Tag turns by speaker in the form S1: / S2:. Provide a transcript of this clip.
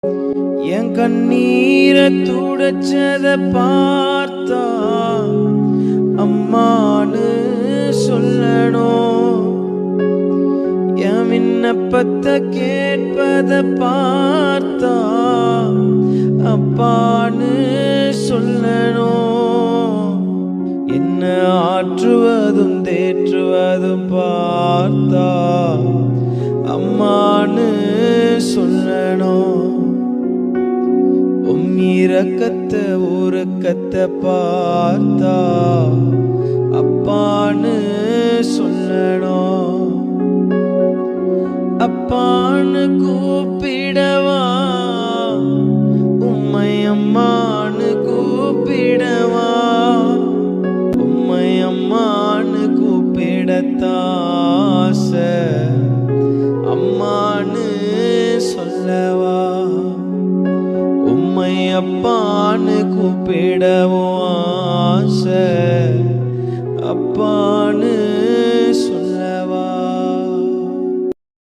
S1: என் கண்ணீரை துடைச்சத பார்த்தா அம்மானு சொல்லணும். என் விண்ணப்பத்தை கேட்பத பார்த்தா அப்பான்னு சொல்லணும். என்ன ஆற்றுவதும் தேற்றுவதும் பார்த்தா அம்மான்னு சொல்லணும். இரக்கத்தை உருக்கத்தை பார்த்தா அப்பான்னு சொல்லணும். அப்பான்னு கூப்பிடவா உம்மை அம்மான்னு கூப்பிடவா, உம்மை அம்மான்னு கூப்பிடத்தாச அம்மான்னு சொல்லவா, உம்மை அப்பான்னு கூப்பிடவும் ஆசை அப்பா